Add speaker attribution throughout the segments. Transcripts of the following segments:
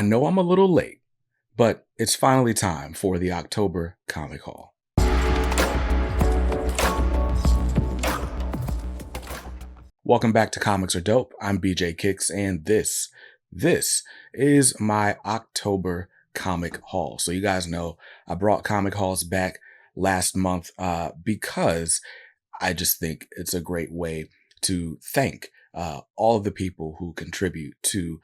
Speaker 1: I know I'm a little late, but it's finally time for the October Comic Haul. Welcome back to Comics Are Dope. I'm BJ Kicks, and this is my October comic haul. So you guys know I brought comic hauls back last month because I just think it's a great way to thank all of the people who contribute to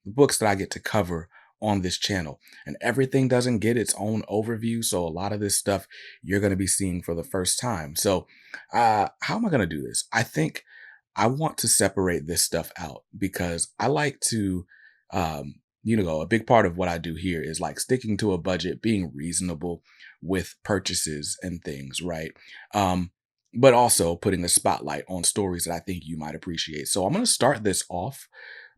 Speaker 1: the books that I get to cover on this channel. And everything doesn't get its own overview, so a lot of this stuff you're going to be seeing for the first time. So how am I going to do this? I think I want to separate this stuff out because I like to, a big part of what I do here is like sticking to a budget, being reasonable with purchases and things, right? But also putting a spotlight on stories that I think you might appreciate. So I'm going to start this off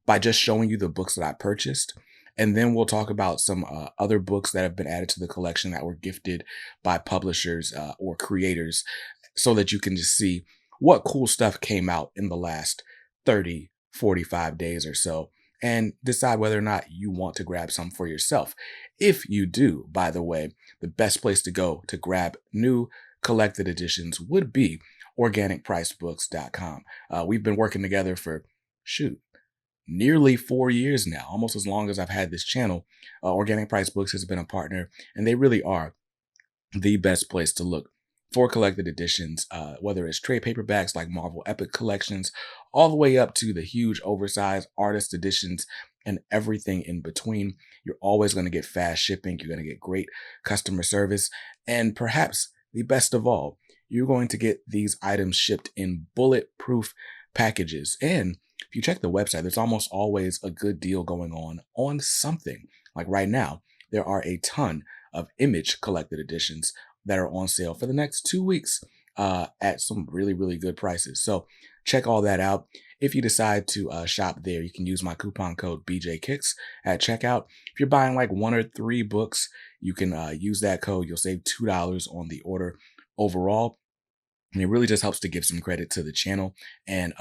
Speaker 1: by just showing you the books that I purchased. And then we'll talk about some other books that have been added to the collection that were gifted by publishers or creators so that you can just see what cool stuff came out in the last 30, 45 days or so, and decide whether or not you want to grab some for yourself. If you do, by the way, the best place to go to grab new collected editions would be organicpricebooks.com. We've been working together for, nearly 4 years now, almost as long as I've had this channel. Organic Price Books has been a partner, and they really are the best place to look for collected editions, whether it's trade paperbacks like Marvel Epic collections, all the way up to the huge oversized artist editions and everything in between. You're always going to get fast shipping. You're going to get great customer service. And perhaps the best of all, you're going to get these items shipped in bulletproof packages. And if you check the website, there's almost always a good deal going on something. Like right now, there are a ton of Image collected editions that are on sale for the next 2 weeks at some really, really good prices. So check all that out. If you decide to shop there, you can use my coupon code BJKicks at checkout. If you're buying like 1 or 3 books, you can use that code. You'll save $2 on the order overall. And it really just helps to give some credit to the channel and,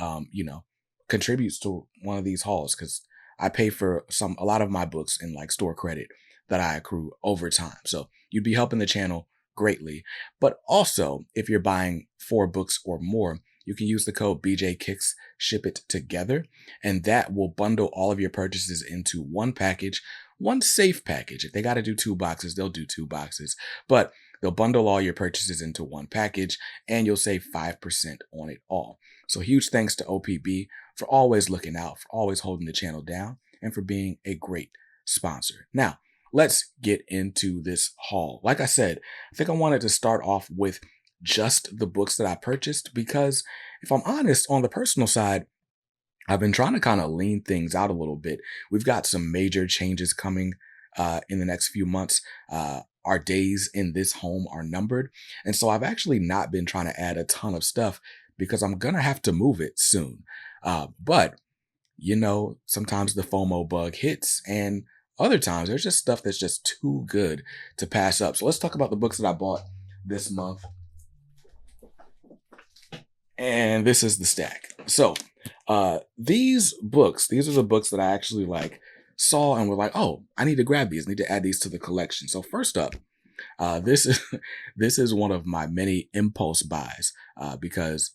Speaker 1: contributes to one of these hauls because I pay for a lot of my books in like store credit that I accrue over time. So you'd be helping the channel greatly. But also, if you're buying 4 books or more, you can use the code BJKicks, ship it together, and that will bundle all of your purchases into one package, one safe package. If they got to do 2 boxes, they'll do 2 boxes, but they'll bundle all your purchases into one package and you'll save 5% on it all. So huge thanks to OPB for always looking out, for always holding the channel down, and for being a great sponsor. Now, let's get into this haul. Like I said, I think I wanted to start off with just the books that I purchased because if I'm honest, on the personal side, I've been trying to kind of lean things out a little bit. We've got some major changes coming in the next few months. Our days in this home are numbered. And so I've actually not been trying to add a ton of stuff because I'm going to have to move it soon. But, sometimes the FOMO bug hits and other times there's just stuff that's just too good to pass up. So let's talk about the books that I bought this month. And this is the stack. So these are the books that I actually saw and were like, oh, I need to grab these, I need to add these to the collection. So first up, this is one of my many impulse buys because,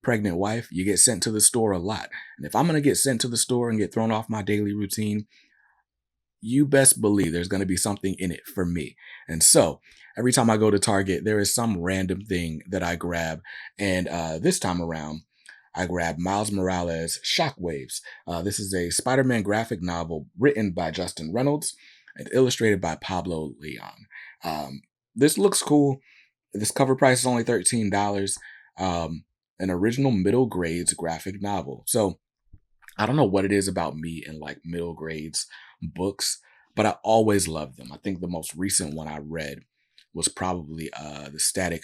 Speaker 1: pregnant wife, you get sent to the store a lot. And if I'm going to get sent to the store and get thrown off my daily routine, you best believe there's going to be something in it for me. And so every time I go to Target, there is some random thing that I grab. And this time around, I grabbed Miles Morales' Shockwaves. This is a Spider-Man graphic novel written by Justin Reynolds and illustrated by Pablo Leon. This looks cool. This cover price is only $13. An original middle grades graphic novel. So I don't know what it is about me and middle grades books, but I always loved them. I think the most recent one I read was probably the Static.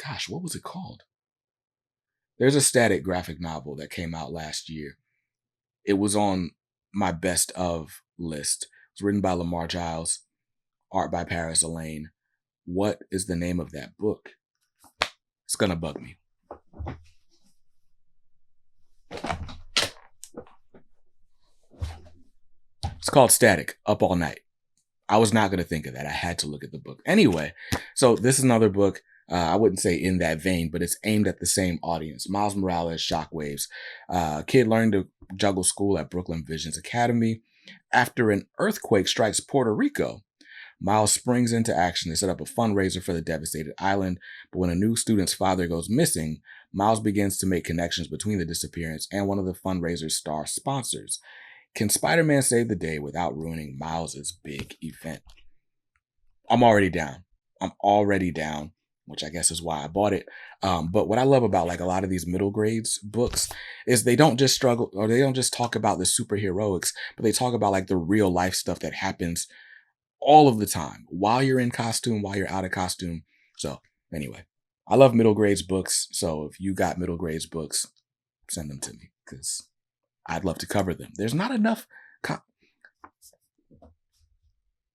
Speaker 1: Gosh, what was it called? There's a Static graphic novel that came out last year. It was on my best of list. It was written by Lamar Giles, art by Paris Elaine. What is the name of that book? It's gonna bug me. It's called Static, Up All Night. I was not going to think of that. I had to look at the book. Anyway, so this is another book. I wouldn't say in that vein, but it's aimed at the same audience. Miles Morales, Shockwaves. Kid learned to juggle school at Brooklyn Visions Academy. After an earthquake strikes Puerto Rico, Miles springs into action to set up a fundraiser for the devastated island. But when a new student's father goes missing, Miles begins to make connections between the disappearance and one of the fundraiser's star sponsors. Can Spider-Man save the day without ruining Miles's big event? I'm already down. Which I guess is why I bought it. But what I love about like a lot of these middle grades books is they don't just struggle, or they don't just talk about the superheroics, but they talk about like the real life stuff that happens all of the time while you're in costume, while you're out of costume. So anyway, I love middle grades books. So if you got middle grades books, send them to me because I'd love to cover them. There's not enough.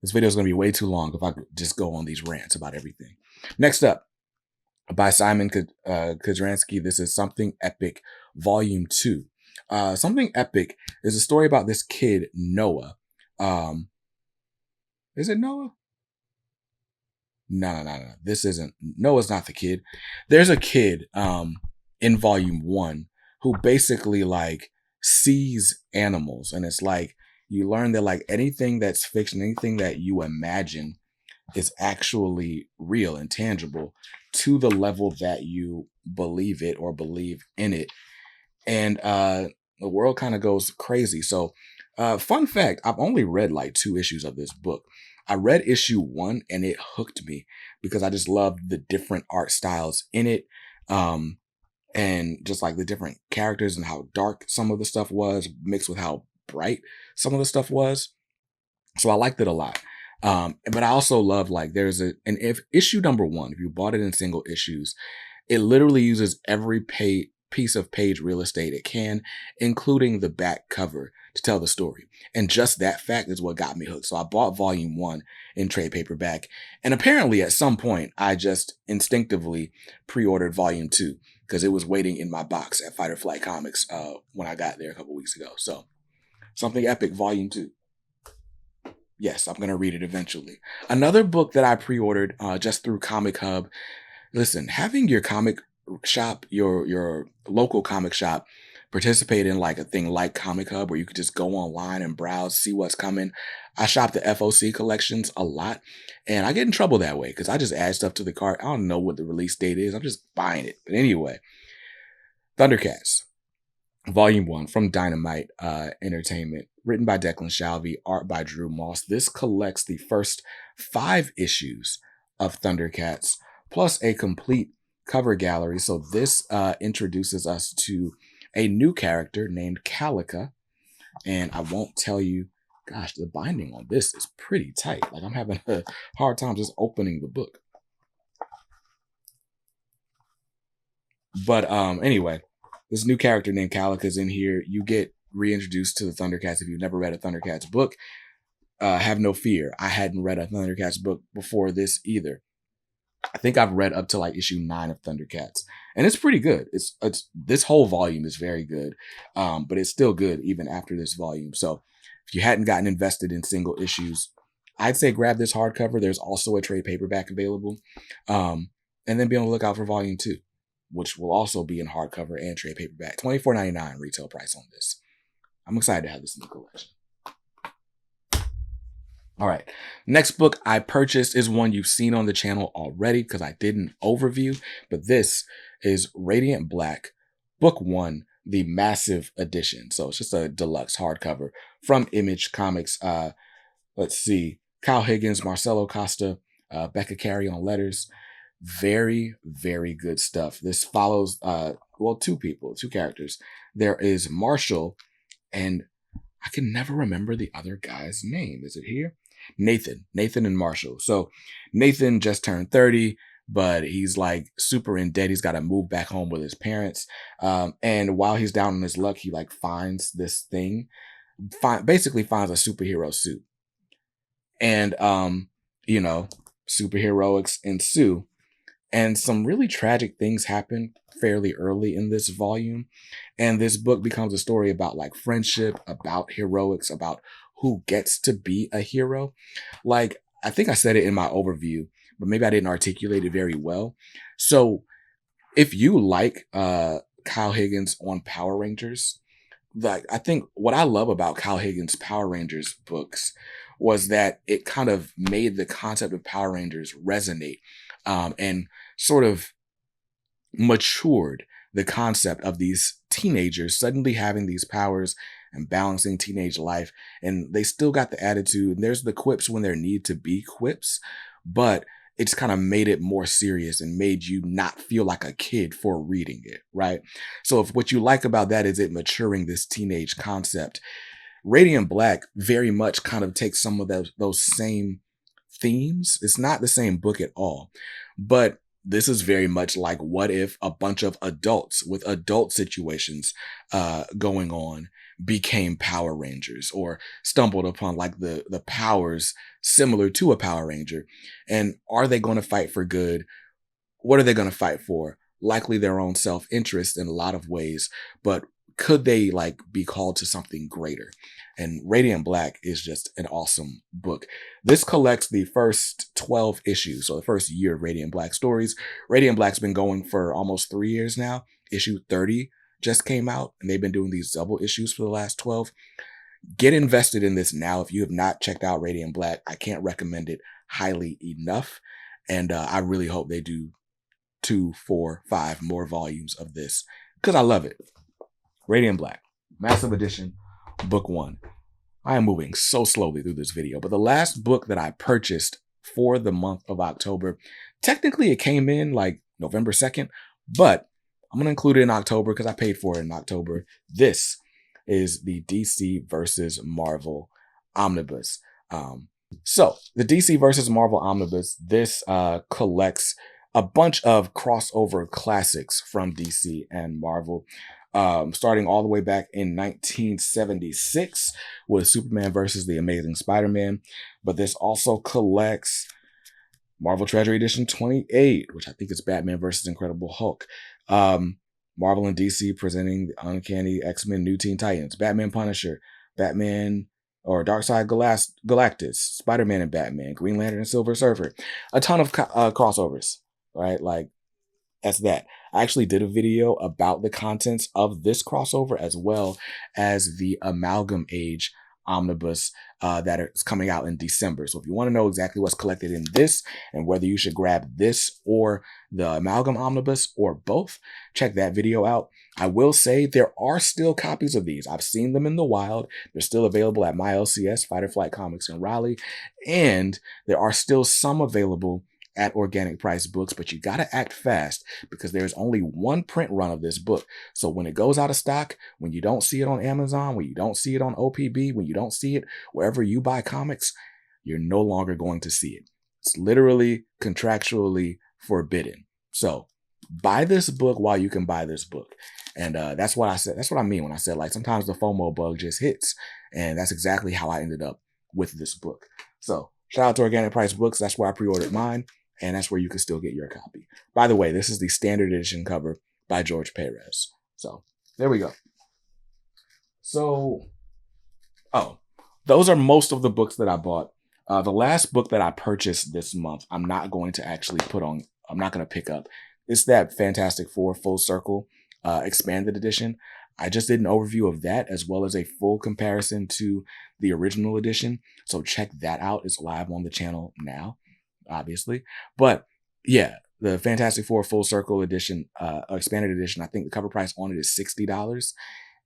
Speaker 1: This video is going to be way too long if I could just go on these rants about everything. Next up, by Simon Kudransky, this is Something Epic, Volume 2. Something Epic is a story about this kid, Noah. Is it Noah? No. This isn't. Noah's not the kid. There's a kid in Volume 1 who basically like sees animals, and it's like you learn that like anything that's fiction, anything that you imagine is actually real and tangible to the level that you believe it or believe in it. And the world kind of goes crazy. So fun fact, I've only read like 2 issues of this book. I read issue 1 and it hooked me because I just loved the different art styles in it. And just like the different characters and how dark some of the stuff was mixed with how bright some of the stuff was. So I liked it a lot. But I also love like there's if issue number 1, if you bought it in single issues, it literally uses every piece of page real estate it can, including the back cover to tell the story. And just that fact is what got me hooked. So I bought Volume 1 in trade paperback. And apparently at some point, I just instinctively pre-ordered Volume 2 because it was waiting in my box at Fight or Flight Comics when I got there a couple weeks ago. So Something Epic, Volume 2. Yes, I'm going to read it eventually. Another book that I pre-ordered just through Comic Hub. Listen, having your comic shop, your local comic shop, participate in like a thing like Comic Hub where you could just go online and browse, see what's coming. I shop the FOC collections a lot, and I get in trouble that way because I just add stuff to the cart. I don't know what the release date is. I'm just buying it. But anyway, Thundercats, Volume 1 from Dynamite Entertainment, written by Declan Shalvey, art by Drew Moss. This collects the first 5 issues of Thundercats, plus a complete cover gallery. So this introduces us to a new character named Calica. And I won't tell you, gosh, the binding on this is pretty tight. Like I'm having a hard time just opening the book. But anyway, this new character named Calica is in here. You get reintroduced to the Thundercats if you've never read a Thundercats book. Have no fear. I hadn't read a Thundercats book before this either. I think I've read up to like issue 9 of Thundercats, and it's pretty good. It's this whole volume is very good, but it's still good even after this volume. So if you hadn't gotten invested in single issues, I'd say grab this hardcover. There's also a trade paperback available, and then be on the lookout for Volume 2, which will also be in hardcover and trade paperback. $24.99 retail price on this. I'm excited to have this in the collection. All right, next book I purchased is one you've seen on the channel already because I did an overview, but this is Radiant Black, Book 1, the massive edition. So it's just a deluxe hardcover from Image Comics. Let's see, Kyle Higgins, Marcelo Costa, Becca Carey on letters. Very, very good stuff. This follows, 2 characters. There is Marshall, and I can never remember the other guy's name. Is it here? Nathan and Marshall. So Nathan just turned 30, but he's like super in debt. He's got to move back home with his parents. And while he's down on his luck, he like finds this thing, basically finds a superhero suit. And, superheroics ensue. And some really tragic things happen fairly early in this volume. And this book becomes a story about like friendship, about heroics, about who gets to be a hero. Like, I think I said it in my overview, but maybe I didn't articulate it very well. So if you like Kyle Higgins on Power Rangers, like, I think what I love about Kyle Higgins' Power Rangers books was that it kind of made the concept of Power Rangers resonate, and sort of matured the concept of these teenagers suddenly having these powers and balancing teenage life. And they still got the attitude. And there's the quips when there need to be quips, but it's kind of made it more serious and made you not feel like a kid for reading it, right? So if what you like about that is it maturing this teenage concept, Radiant Black very much kind of takes some of those same themes. It's not the same book at all, but this is very much like, what if a bunch of adults with adult situations going on became Power Rangers, or stumbled upon like the powers similar to a Power Ranger, and are they going to fight for good? What are they going to fight for? Likely their own self-interest in a lot of ways, but could they like be called to something greater? And Radiant Black is just an awesome book. This collects the first 12 issues, so the first year of Radiant Black stories. Radiant Black's been going for almost 3 years now. Issue 30 just came out, and they've been doing these double issues for the last 12. Get invested in this now. If you have not checked out Radiant Black, I can't recommend it highly enough. And I really hope they do 2, 4, 5 more volumes of this, because I love it. Radiant Black, massive edition, book 1. I am moving so slowly through this video, but the last book that I purchased for the month of October, technically it came in like November 2nd, but I'm going to include it in October because I paid for it in October. This is the DC versus Marvel omnibus. So the DC versus Marvel omnibus, this collects a bunch of crossover classics from DC and Marvel. Starting all the way back in 1976 with Superman versus the Amazing Spider-Man. But this also collects Marvel Treasury Edition 28, which I think is Batman versus Incredible Hulk. Marvel and DC presenting the Uncanny X-Men New Teen Titans, Batman Punisher, Batman or Darkseid Galactus, Spider-Man and Batman, Green Lantern and Silver Surfer. A ton of crossovers, right? Like, that's that. I actually did a video about the contents of this crossover, as well as the Amalgam Age omnibus that is coming out in December. So if you want to know exactly what's collected in this and whether you should grab this or the Amalgam omnibus or both, check that video out. I will say there are still copies of these. I've seen them in the wild. They're still available at my LCS, Fight or Flight Comics in Raleigh, and there are still some available at Organic Price Books, but you got to act fast because there's only one print run of this book. So when it goes out of stock, when you don't see it on Amazon, when you don't see it on OPB, when you don't see it wherever you buy comics, you're no longer going to see it. It's literally contractually forbidden. So buy this book while you can buy this book. And that's what I said. That's what I mean when I said, like, sometimes the FOMO bug just hits. And that's exactly how I ended up with this book. So shout out to Organic Price Books. That's where I pre-ordered mine. And that's where you can still get your copy. By the way, this is the standard edition cover by George Perez. So there we go. So, those are most of the books that I bought. The last book that I purchased this month, I'm not going to actually I'm not going to pick up. It's that Fantastic Four Full Circle expanded edition. I just did an overview of that, as well as a full comparison to the original edition. So check that out. It's live on the channel now, obviously. But yeah, the Fantastic Four Full Circle edition, expanded edition, I think the cover price on it is $60.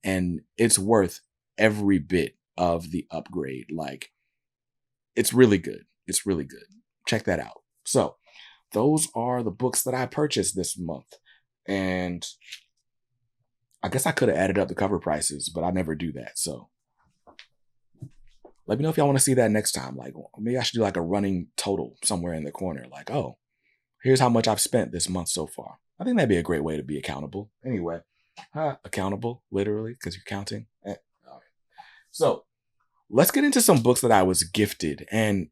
Speaker 1: And it's worth every bit of the upgrade. Like, it's really good. It's really good. Check that out. So those are the books that I purchased this month. And I guess I could have added up the cover prices, but I never do that. So let me know if y'all want to see that next time. Like, maybe I should do like a running total somewhere in the corner. Like, oh, here's how much I've spent this month so far. I think that'd be a great way to be accountable. Anyway, accountable, literally, because you're counting. All right. So let's get into some books that I was gifted. And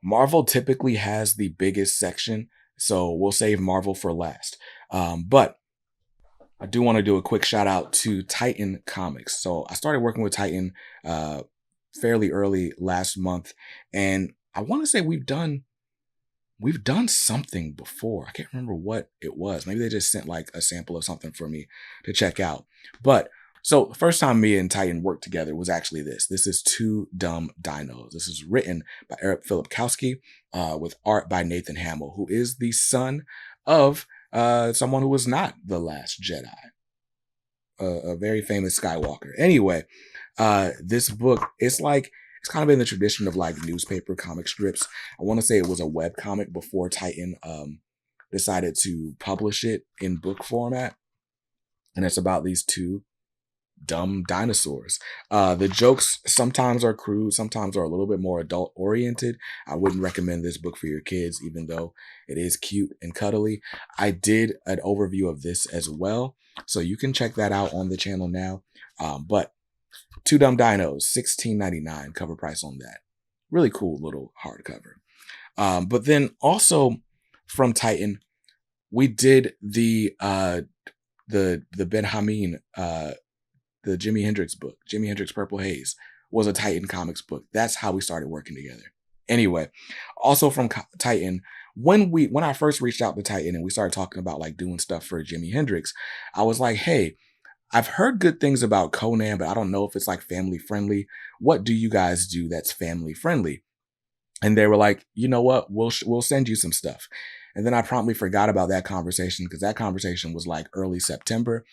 Speaker 1: Marvel typically has the biggest section, so we'll save Marvel for last. But I do want to do a quick shout out to Titan Comics. So I started working with Titan fairly early last month, and I want to say we've done something before. I can't remember what it was. Maybe they just sent like a sample of something for me to check out. But so the first time me and Titan worked together was actually this. This is Two Dumb Dinos. This is written by Eric Filipkowski, with art by Nathan Hamill, who is the son of someone who was not the Last Jedi, a very famous Skywalker. Anyway, this book, it's kind of in the tradition of like newspaper comic strips. I want to say it was a web comic before Titan decided to publish it in book format. And it's about these two dumb dinosaurs. The jokes sometimes are crude, sometimes are a little bit more adult oriented. I wouldn't recommend this book for your kids, even though it is cute and cuddly. I did an overview of this as well, so you can check that out on the channel now. But Two Dumb Dinos, $16.99 cover price on that. Really cool little hardcover. But then also from Titan, we did the Ben Hameen, the Jimi Hendrix book. Jimi Hendrix Purple Haze was a Titan Comics book. That's how we started working together. Anyway, also from Titan, when I first reached out to Titan and we started talking about like doing stuff for Jimi Hendrix, I was like, hey, I've heard good things about Conan, but I don't know if it's like family friendly. What do you guys do that's family friendly? And they were like, you know what? We'll send you some stuff. And then I promptly forgot about that conversation because that conversation was like early September.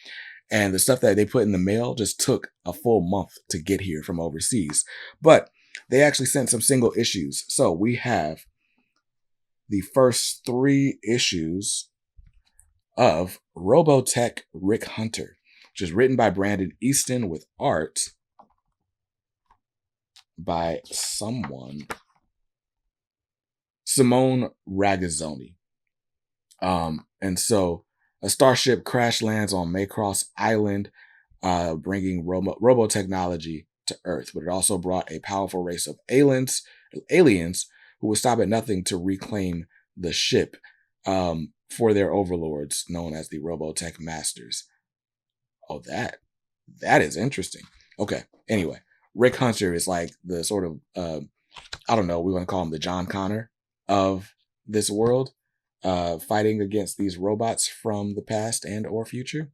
Speaker 1: And the stuff that they put in the mail just took a full month to get here from overseas. But they actually sent some single issues. So we have the first 3 issues of Robotech Rick Hunter, which is written by Brandon Easton with art by Simone Ragazzoni. And so a starship crash lands on Maycross Island, bringing robo-technology to Earth, but it also brought a powerful race of aliens who would stop at nothing to reclaim the ship for their overlords, known as the Robotech Masters. Oh, that is interesting. Okay, anyway, Rick Hunter is like the sort of, I don't know, we want to call him the John Connor of this world, fighting against these robots from the past and or future.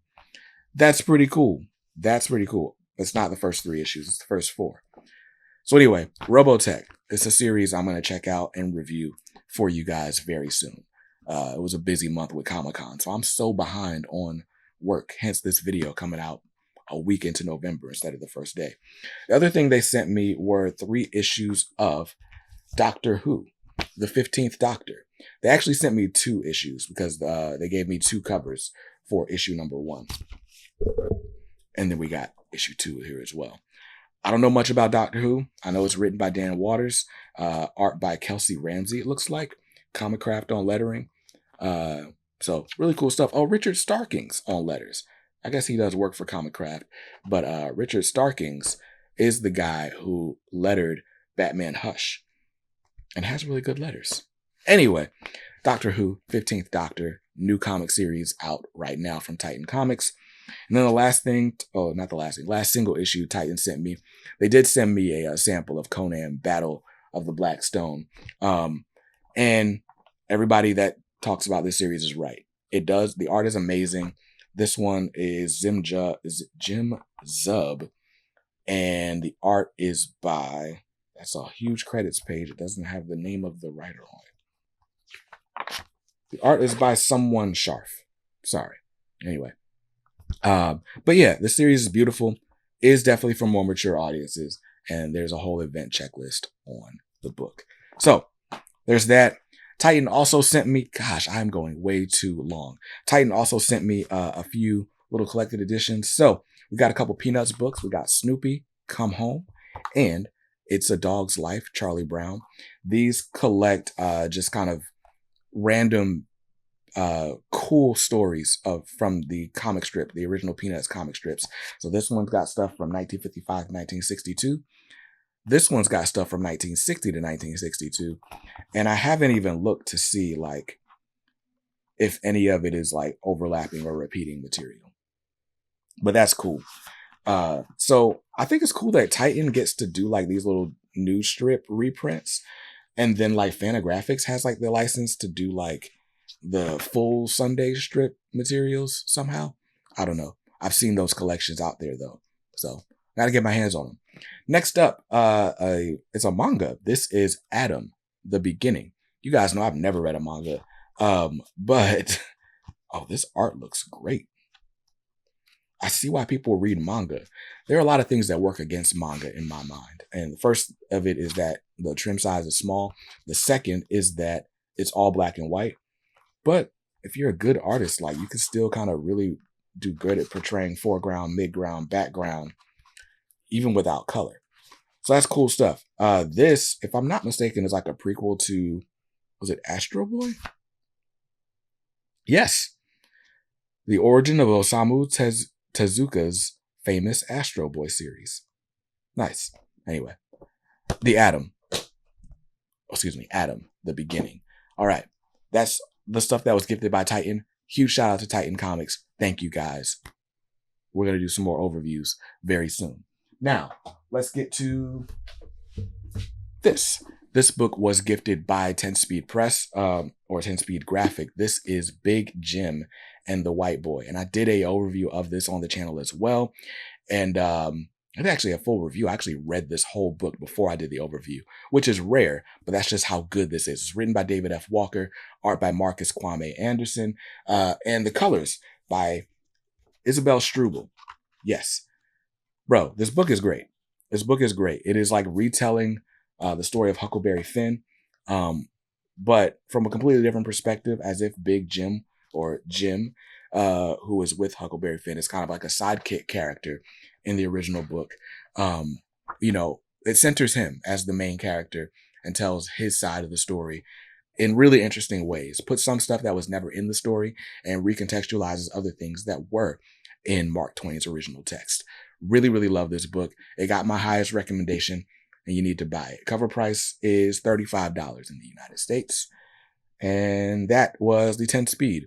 Speaker 1: That's pretty cool. That's pretty cool. It's not the first 3 issues. It's the first 4. So anyway, Robotech. It's a series I'm going to check out and review for you guys very soon. It was a busy month with Comic-Con, so I'm so behind on work. Hence this video coming out a week into November instead of the first day. The other thing they sent me were 3 issues of Doctor Who, the 15th Doctor. They actually sent me 2 issues because they gave me 2 covers for issue number 1. And then we got issue 2 here as well. I don't know much about Doctor Who. I know it's written by Dan Waters, art by Kelsey Ramsey, it looks like. Comic Craft on lettering. So really cool stuff. Oh, Richard Starkings on letters. I guess he does work for Comic Craft. But Richard Starkings is the guy who lettered Batman Hush and has really good letters. Anyway, Doctor Who, 15th Doctor, new comic series out right now from Titan Comics. And then the last thing, not the last thing, last single issue Titan sent me. They did send me a sample of Conan Battle of the Black Stone. And everybody that talks about this series is right. It does. The art is amazing. This one is Jim Zub. And the art is by, that's a huge credits page. It doesn't have the name of the writer on it. The art is by someone Sharf. Sorry. Anyway. But yeah, the series is beautiful. It is definitely for more mature audiences. And there's a whole event checklist on the book. So there's that. Titan also sent me, gosh, I'm going way too long. Titan also sent me a few little collected editions. So we got a couple Peanuts books. We got Snoopy, Come Home, and It's a Dog's Life, Charlie Brown. These collect just kind of random cool stories from the comic strip, the original Peanuts comic strips. So this one's got stuff from 1955 to 1962. This one's got stuff from 1960 to 1962. And I haven't even looked to see like if any of it is like overlapping or repeating material. But that's cool. So I think it's cool that Titan gets to do like these little news strip reprints, and then like Fantagraphics has like the license to do like the full Sunday strip materials somehow. I don't know. I've seen those collections out there though, so gotta get my hands on them. Next up, it's a manga. This is Adam, the Beginning. You guys know I've never read a manga, but oh, this art looks great. I see why people read manga. There are a lot of things that work against manga in my mind. And the first of it is that the trim size is small. The second is that it's all black and white. But if you're a good artist, like you can still kind of really do good at portraying foreground, midground, background, even without color. So that's cool stuff. This, if I'm not mistaken, is like a prequel to, was it Astro Boy? Yes. The origin of Osamu Tezuka's famous Astro Boy series. Nice. Anyway, Adam, the Beginning. All right. That's the stuff that was gifted by Titan. Huge shout out to Titan Comics. Thank you guys. We're going to do some more overviews very soon. Now, let's get to this. This book was gifted by 10 Speed Press, or 10 Speed Graphic. This is Big Jim and the White Boy. And I did a overview of this on the channel as well. And it's actually a full review. I actually read this whole book before I did the overview, which is rare, but that's just how good this is. It's written by David F. Walker, art by Marcus Kwame Anderson, and the colors by Isabel Struble. Yes. Bro, this book is great. This book is great. It is like retelling the story of Huckleberry Finn, but from a completely different perspective, as if Big Jim, or Jim, who is with Huckleberry Finn, is kind of like a sidekick character in the original book. You know, it centers him as the main character and tells his side of the story in really interesting ways. Puts some stuff that was never in the story and recontextualizes other things that were in Mark Twain's original text. Really, really love this book. It got my highest recommendation, and you need to buy it. Cover price is $35 in the United States. And that was the 10 Speed.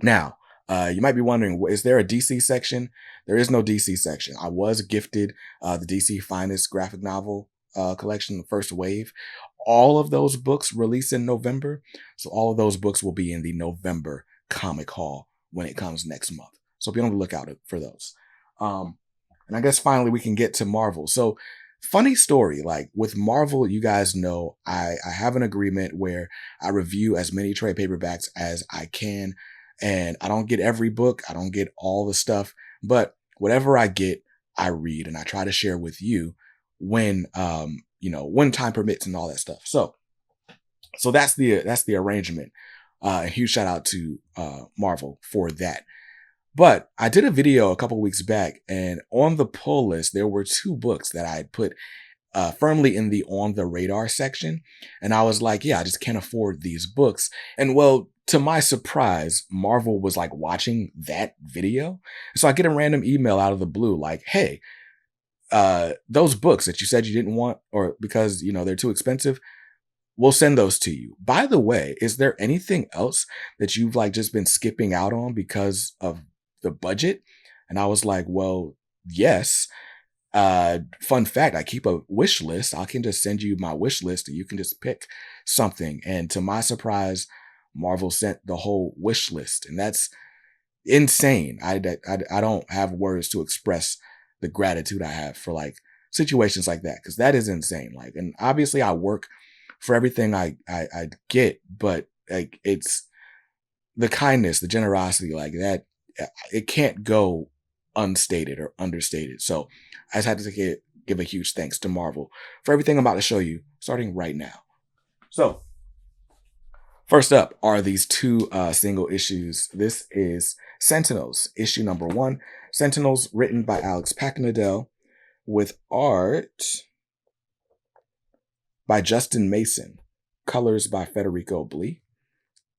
Speaker 1: Now, you might be wondering, is there a DC section? There is no DC section. I was gifted the DC Finest graphic novel collection, the first wave. All of those books release in November. So all of those books will be in the November comic haul when it comes next month. So be on the lookout for those. And I guess finally we can get to Marvel. So funny story, like with Marvel, you guys know I have an agreement where I review as many trade paperbacks as I can. And I don't get every book. I don't get all the stuff, but whatever I get, I read, and I try to share with you when, when time permits and all that stuff. So that's the arrangement. A huge shout out to Marvel for that. But I did a video a couple weeks back, and on the pull list, there were 2 books that I had put firmly in the on the radar section. And I was like, yeah, I just can't afford these books. And well, to my surprise, Marvel was like watching that video. So I get a random email out of the blue, like, hey, those books that you said you didn't want, or because, they're too expensive, we'll send those to you. By the way, is there anything else that you've like just been skipping out on because of the budget? And I was like, well, yes. Fun fact, I keep a wish list. I can just send you my wish list and you can just pick something. And to my surprise, Marvel sent the whole wish list, and that's insane. I don't have words to express the gratitude I have for like situations like that, because that is insane. Like, and obviously I work for everything I get, but like it's the kindness, the generosity, like that, it can't go unstated or understated. So I just had to give a huge thanks to Marvel for everything I'm about to show you starting right now. So first up are these 2 single issues. This is Sentinels, issue number 1. Sentinels, written by Alex Packnadell, with art by Justin Mason, colors by Federico Blee.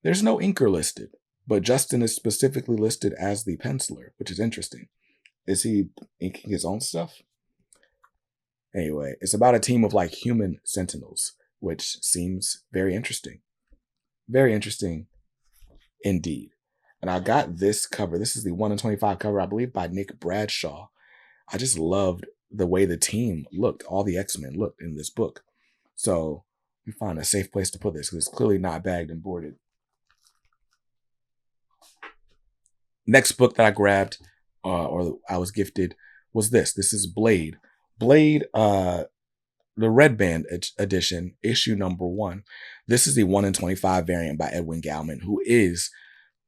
Speaker 1: There's no inker listed, but Justin is specifically listed as the penciler, which is interesting. Is he inking his own stuff? Anyway, it's about a team of like human sentinels, which seems very interesting. Very interesting indeed. And I got this cover. This is the 1 in 25 cover, I believe, by Nick Bradshaw. I just loved the way the team looked, all the X-Men looked in this book. So we find a safe place to put this because it's clearly not bagged and boarded. Next book that I grabbed or I was gifted was this. This is Blade. Blade, the Red Band edition, issue number 1. This is the 1 in 25 variant by Edwin Gallman, who is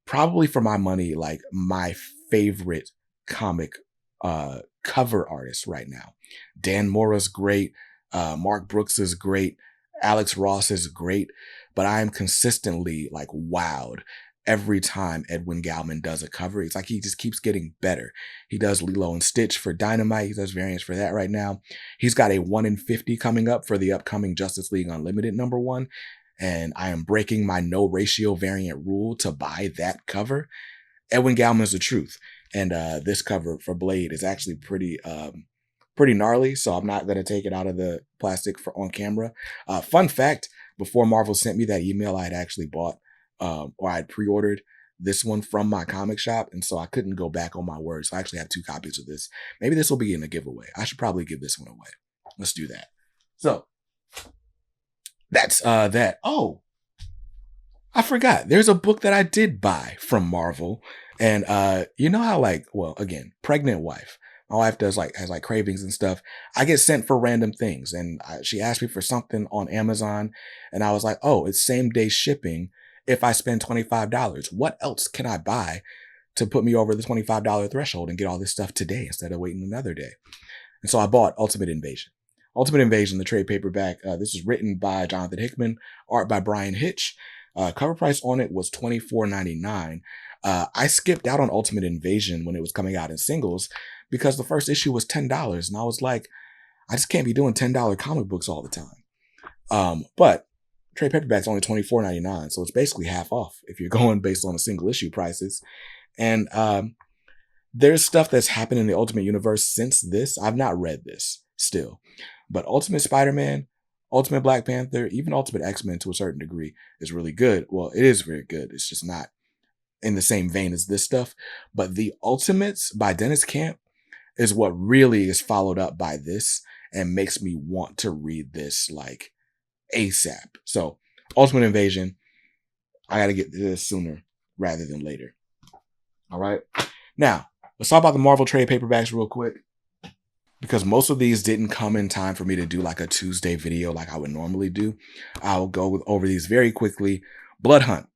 Speaker 1: probably, for my money, like my favorite comic cover artist right now. Dan Mora's great. Mark Brooks is great. Alex Ross is great. But I am consistently like wowed every time Edwin Gallman does a cover. It's like he just keeps getting better. He does Lilo and Stitch for Dynamite. He does variants for that right now. He's got a 1 in 50 coming up for the upcoming Justice League Unlimited number 1. And I am breaking my no ratio variant rule to buy that cover. Edwin Gallman is the truth. And this cover for Blade is actually pretty gnarly, so I'm not going to take it out of the plastic on camera. Fun fact, before Marvel sent me that email, I had actually bought or I had pre-ordered this one from my comic shop, and so I couldn't go back on my word. So I actually have 2 copies of this. Maybe this will be in a giveaway. I should probably give this one away. Let's do that. So that's that. Oh, I forgot. There's a book that I did buy from Marvel. And you know how, like, well, again, pregnant wife. My wife has cravings and stuff. I get sent for random things. And she asked me for something on Amazon. And I was like, oh, it's same day shipping if I spend $25. What else can I buy to put me over the $25 threshold and get all this stuff today instead of waiting another day? And so I bought Ultimate Invasion. Ultimate Invasion, the trade paperback. This is written by Jonathan Hickman, art by Brian Hitch. Cover price on it was $24.99. I skipped out on Ultimate Invasion when it was coming out in singles because the first issue was $10. And I was like, I just can't be doing $10 comic books all the time. But trade paperback's only $24.99. So it's basically half off if you're going based on the single issue prices. And there's stuff that's happened in the Ultimate Universe since this. I've not read this still. But Ultimate Spider-Man, Ultimate Black Panther, even Ultimate X-Men to a certain degree is really good. Well, it is very good. It's just not in the same vein as this stuff. But the Ultimates by Dennis Camp is what really is followed up by this and makes me want to read this like ASAP. So Ultimate Invasion, I got to get this sooner rather than later. All right. Now, let's talk about the Marvel trade paperbacks real quick, because most of these didn't come in time for me to do like a Tuesday video like I would normally do. I'll go over these very quickly. Blood Hunt,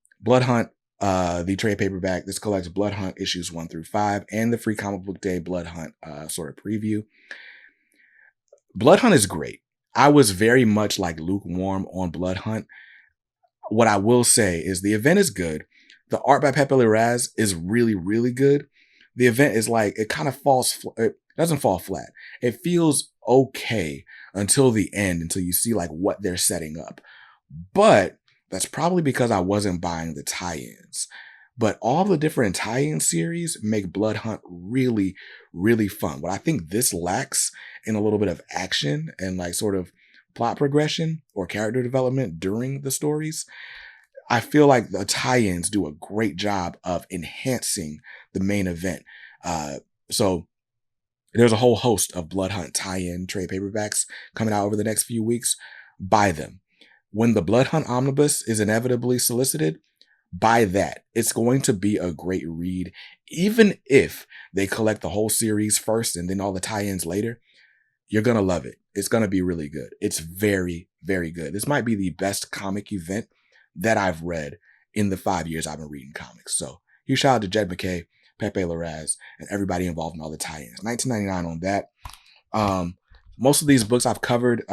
Speaker 1: the trade paperback. This collects Blood Hunt issues 1 through 5 and the free comic book day Blood Hunt sort of preview. Blood Hunt is great. I was very much like lukewarm on Blood Hunt. What I will say is the event is good. The art by Pepe Larraz is really, really good. The event is like, it kind of it doesn't fall flat. It feels okay until the end, until you see like what they're setting up. But that's probably because I wasn't buying the tie-ins. But all the different tie-in series make Blood Hunt really, really fun. What I think this lacks in a little bit of action and like sort of plot progression or character development during the stories, I feel like the tie-ins do a great job of enhancing the main event. So there's a whole host of Blood Hunt tie-in trade paperbacks coming out over the next few weeks. Buy them. When the Blood Hunt omnibus is inevitably solicited, buy that. It's going to be a great read. Even if they collect the whole series first and then all the tie-ins later, you're going to love it. It's going to be really good. It's very, very good. This might be the best comic event that I've read in the 5 years I've been reading comics. So huge shout out to Jed McKay, Pepe Larraz, and everybody involved in all the tie-ins. $19.99 on that. Most of these books I've covered,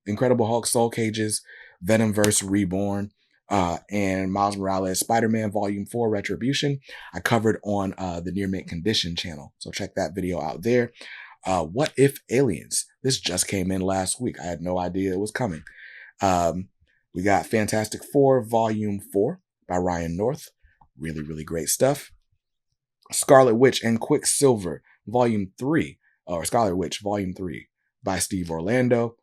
Speaker 1: Incredible Hulk Soul Cages, Venomverse Reborn, and Miles Morales Spider-Man Volume 4 Retribution. I covered on the Near Mint Condition channel. So check that video out there. What If Aliens? This just came in last week. I had no idea it was coming. We got Fantastic Four Volume 4 by Ryan North. Really, really great stuff. Scarlet Witch and Quicksilver Volume 3, or Scarlet Witch Volume 3 by Steve Orlando.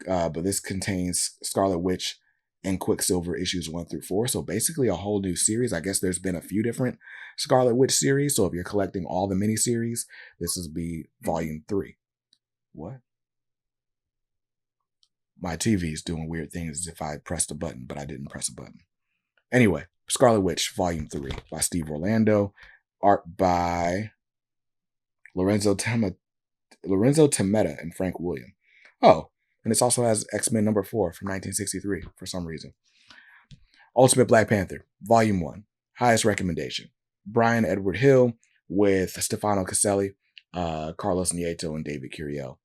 Speaker 1: But this contains Scarlet Witch and Quicksilver issues 1 through 4. So basically a whole new series. I guess there's been a few different Scarlet Witch series. So if you're collecting all the miniseries, this will be volume 3. What? My TV is doing weird things as if I pressed a button, but I didn't press a button. Anyway, Scarlet Witch volume 3 by Steve Orlando. Art by Lorenzo Temeta and Frank William. Oh, and this also has X-Men number 4 from 1963 for some reason. Ultimate Black Panther, Volume 1. Highest recommendation. Brian Edward Hill with Stefano Caselli, Carlos Nieto, and David Curiel.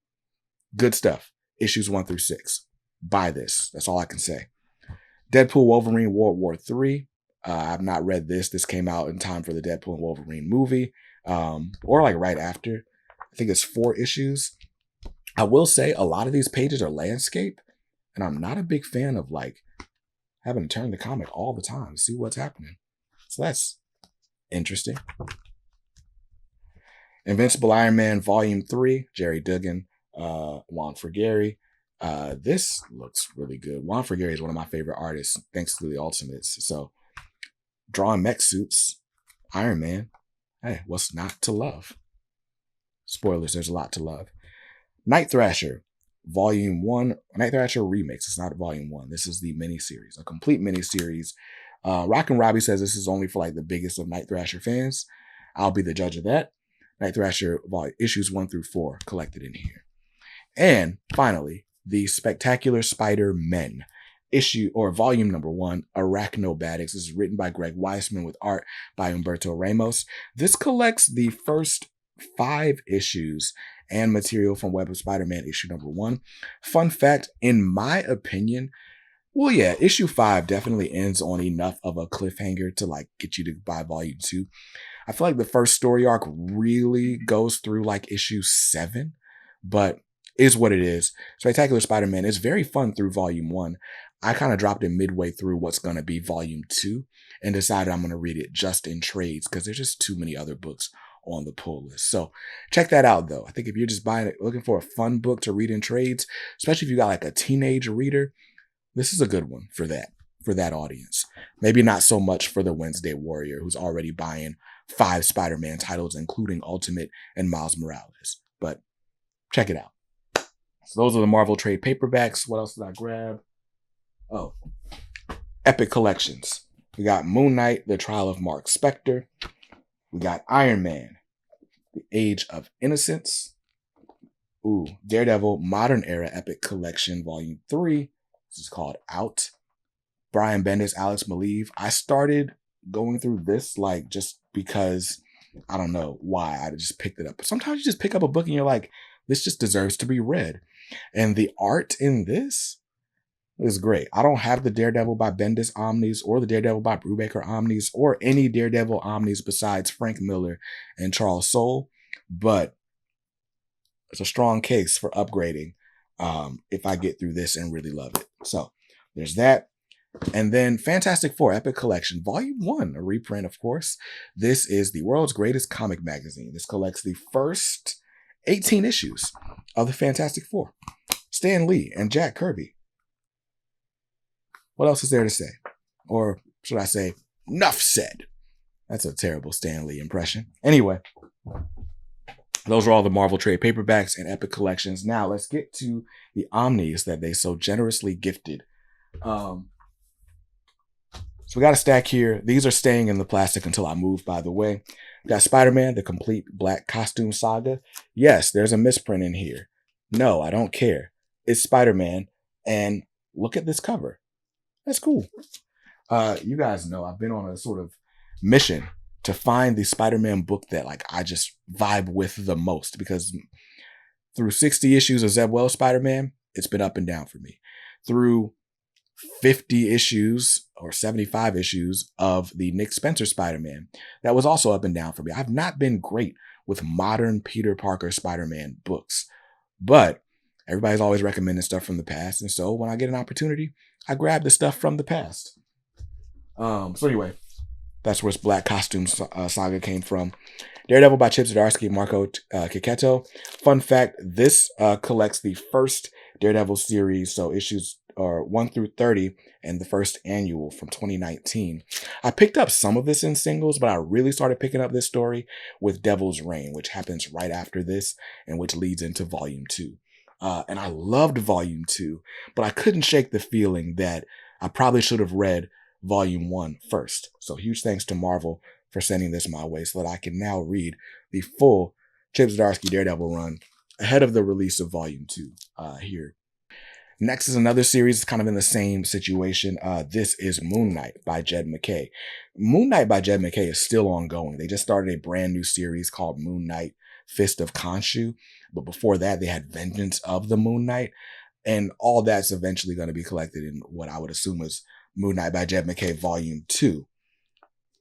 Speaker 1: Good stuff. Issues 1 through 6. Buy this. That's all I can say. Deadpool Wolverine World War III. I've not read this. This came out in time for the Deadpool and Wolverine movie, or like right after. I think it's 4 issues. I will say a lot of these pages are landscape, and I'm not a big fan of like having to turn the comic all the time to see what's happening. So that's interesting. Invincible Iron Man Volume 3, Jerry Duggan, Juan Frigeri. This looks really good. Juan Frigeri is one of my favorite artists, thanks to the Ultimates. So drawing mech suits, Iron Man. Hey, what's not to love? Spoilers, there's a lot to love. Night Thrasher, Volume 1. Night Thrasher Remix. It's not Volume 1. This is the miniseries, a complete miniseries. Rock and Robbie says this is only for like the biggest of Night Thrasher fans. I'll be the judge of that. Night Thrasher issues 1 through 4 collected in here. And finally, the Spectacular Spider-Men volume number 1, Arachnobatics. This is written by Greg Weisman with art by Humberto Ramos. This collects the first 5 issues and material from Web of Spider-Man issue number 1. Fun fact, in my opinion, well, yeah, issue 5 definitely ends on enough of a cliffhanger to like get you to buy volume 2. I feel like the first story arc really goes through like issue 7, but is what it is. Spectacular Spider-Man is very fun through volume 1. I kind of dropped it midway through what's going to be volume 2 and decided I'm going to read it just in trades because there's just too many other books on the pull list. So check that out though. I think if you're just looking for a fun book to read in trades, especially if you got like a teenage reader, this is a good one for that audience. Maybe not so much for the Wednesday Warrior who's already buying 5 Spider-Man titles, including Ultimate and Miles Morales. But check it out. So those are the Marvel trade paperbacks. What else did I grab? Oh, Epic Collections. We got Moon Knight, The Trial of Mark Spector. We got Iron Man, The Age of Innocence. Ooh, Daredevil, Modern Era Epic Collection, Volume 3. This is called Out. Brian Bendis, Alex Maleev. I started going through this like just because, I don't know why, I just picked it up. But sometimes you just pick up a book and you're like, this just deserves to be read. And the art in this is great. I don't have the Daredevil by Bendis Omnis or the Daredevil by Brubaker Omnis or any Daredevil Omnis besides Frank Miller and Charles Soule, but it's a strong case for upgrading if I get through this and really love it. So there's that. And then Fantastic Four Epic Collection, Volume 1, a reprint, of course. This is the world's greatest comic magazine. This collects the first 18 issues of the Fantastic Four. Stan Lee and Jack Kirby. What else is there to say? Or should I say, enough said. That's a terrible Stan Lee impression. Anyway, those are all the Marvel trade paperbacks and Epic Collections. Now let's get to the Omnis that they so generously gifted. So we got a stack here. These are staying in the plastic until I move, by the way. We got Spider-Man, the complete black costume saga. Yes, there's a misprint in here. No, I don't care. It's Spider-Man. And look at this cover. That's cool. You guys know I've been on a sort of mission to find the Spider-Man book that like I just vibe with the most, because through 60 issues of Zeb Wells Spider-Man, it's been up and down for me. Through 50 issues or 75 issues of the Nick Spencer Spider-Man, that was also up and down for me. I've not been great with modern Peter Parker Spider-Man books, but everybody's always recommending stuff from the past. And so when I get an opportunity, I grab the stuff from the past. So anyway, that's where this black costume saga came from. Daredevil by Chip Zdarsky and Marco Cicchetto. Fun fact, this collects the first Daredevil series, so issues are 1 through 30 and the first annual from 2019. I picked up some of this in singles, but I really started picking up this story with Devil's Reign, which happens right after this and which leads into volume 2. And I loved volume 2, but I couldn't shake the feeling that I probably should have read volume 1 first. So huge thanks to Marvel for sending this my way so that I can now read the full Chip Zdarsky Daredevil run ahead of the release of volume 2 here. Next is another series kind of in the same situation. This is Moon Knight by Jed MacKay. Moon Knight by Jed MacKay is still ongoing. They just started a brand new series called Moon Knight Fist of Khonshu. But before that, they had Vengeance of the Moon Knight. And all that's eventually going to be collected in what I would assume is Moon Knight by Jed MacKay Volume 2.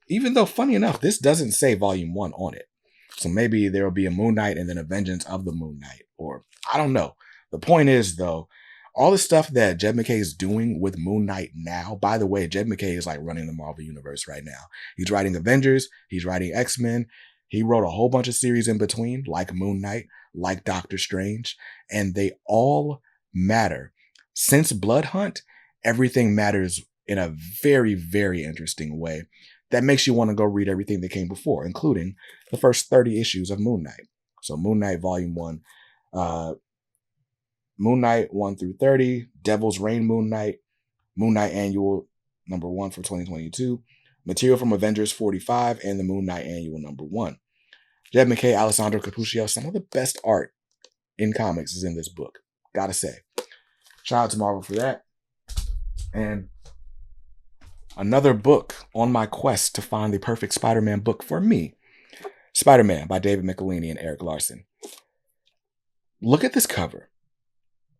Speaker 1: Even though, funny enough, this doesn't say Volume 1 on it. So maybe there will be a Moon Knight and then a Vengeance of the Moon Knight. Or, I don't know. The point is, though, all the stuff that Jed MacKay is doing with Moon Knight now, by the way, Jed MacKay is like running the Marvel Universe right now. He's writing Avengers, he's writing X-Men, he wrote a whole bunch of series in between, like Moon Knight, like Doctor Strange, and they all matter. Since Blood Hunt, everything matters in a very, very interesting way that makes you want to go read everything that came before, including the first 30 issues of Moon Knight. So Moon Knight Volume 1, Moon Knight 1 through 30, Devil's Reign Moon Knight Annual number 1 for 2022, material from Avengers 45, and the Moon Knight Annual number 1. Jed MacKay, Alessandro Cappuccio, some of the best art in comics is in this book. Gotta say. Shout out to Marvel for that. And another book on my quest to find the perfect Spider-Man book for me. Spider-Man by David Michelinie and Erik Larsen. Look at this cover.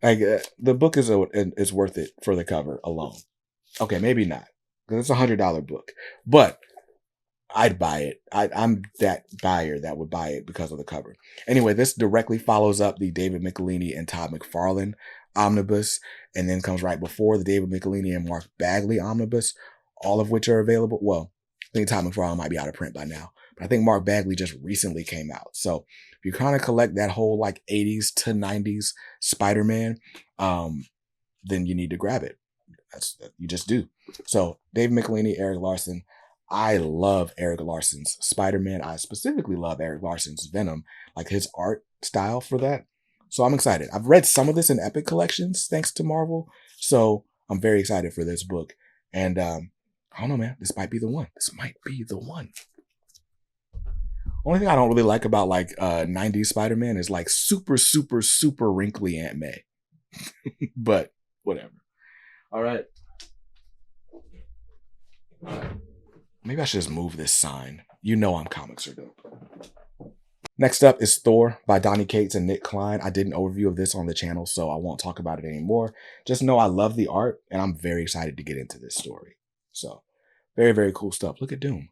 Speaker 1: Like the book is worth it for the cover alone. Okay, maybe not, because it's $100 book, but I'd buy it. I'm that buyer that would buy it because of the cover. Anyway, this directly follows up the David Michelinie and Todd McFarlane omnibus, and then comes right before the David Michelinie and Mark Bagley omnibus, all of which are available. Well, I think Todd McFarlane might be out of print by now, but I think Mark Bagley just recently came out. So if you kind of collect that whole like 80s to 90s Spider-Man, then you need to grab it. You just do. So Dave Michelinie, Erik Larsen. I love Erik Larsen's Spider-Man. I specifically love Erik Larsen's Venom, like his art style for that. So I'm excited. I've read some of this in Epic Collections, thanks to Marvel. So I'm very excited for this book. And I don't know, man. This might be the one. This might be the one. Only thing I don't really like about like 90s Spider-Man is like super, super, super wrinkly Aunt May. But whatever. All right. Maybe I should just move this sign. You know I'm Comics Are Dope. Next up is Thor by Donny Cates and Nick Klein. I did an overview of this on the channel, so I won't talk about it anymore. Just know I love the art, and I'm very excited to get into this story. So, very, very cool stuff. Look at Doom.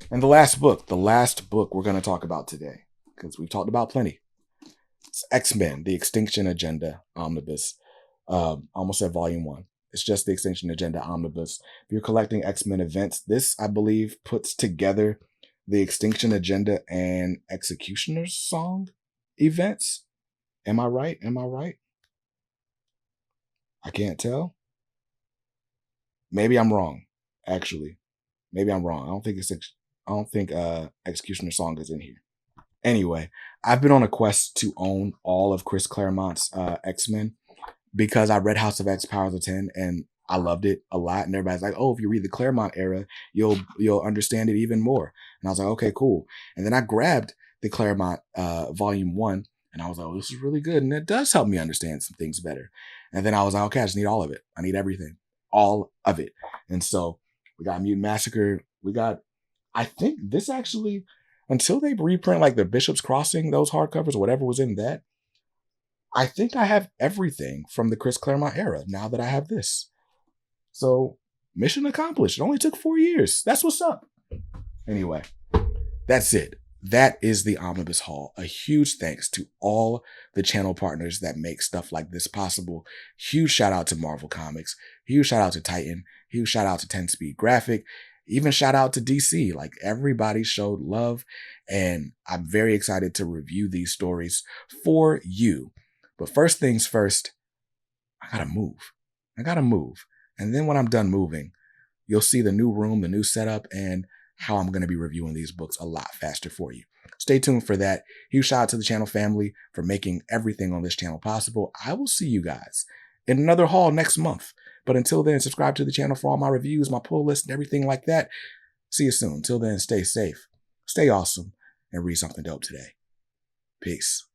Speaker 1: And the last book we're going to talk about today, because we've talked about plenty. It's X-Men, The Extinction Agenda Omnibus. Almost said Volume 1. It's just the Extinction Agenda Omnibus. If you're collecting X-Men events, this, I believe, puts together the Extinction Agenda and Executioner's Song events. Am I right? I can't tell. Maybe I'm wrong, actually. Maybe I'm wrong. I don't think Executioner's Song is in here. Anyway, I've been on a quest to own all of Chris Claremont's X-Men, because I read House of X Powers of 10 and I loved it a lot. And everybody's like, oh, if you read the Claremont era, you'll understand it even more. And I was like, okay, cool. And then I grabbed the Claremont Volume 1 and I was like, oh, this is really good. And it does help me understand some things better. And then I was like, okay, I just need all of it. I need everything. All of it. And so we got Mutant Massacre. I think this actually, until they reprint like the Bishop's Crossing, those hardcovers, whatever was in that, I think I have everything from the Chris Claremont era now that I have this. So, mission accomplished. It only took 4 years. That's what's up. Anyway, that's it. That is the Omnibus Haul. A huge thanks to all the channel partners that make stuff like this possible. Huge shout out to Marvel Comics. Huge shout out to Titan. Huge shout out to 10 Speed Graphic. Even shout out to DC. Like, everybody showed love. And I'm very excited to review these stories for you. But first things first, I gotta move. I gotta move. And then when I'm done moving, you'll see the new room, the new setup, and how I'm going to be reviewing these books a lot faster for you. Stay tuned for that. Huge shout out to the channel family for making everything on this channel possible. I will see you guys in another haul next month. But until then, subscribe to the channel for all my reviews, my pull list, and everything like that. See you soon. Until then, stay safe, stay awesome, and read something dope today. Peace.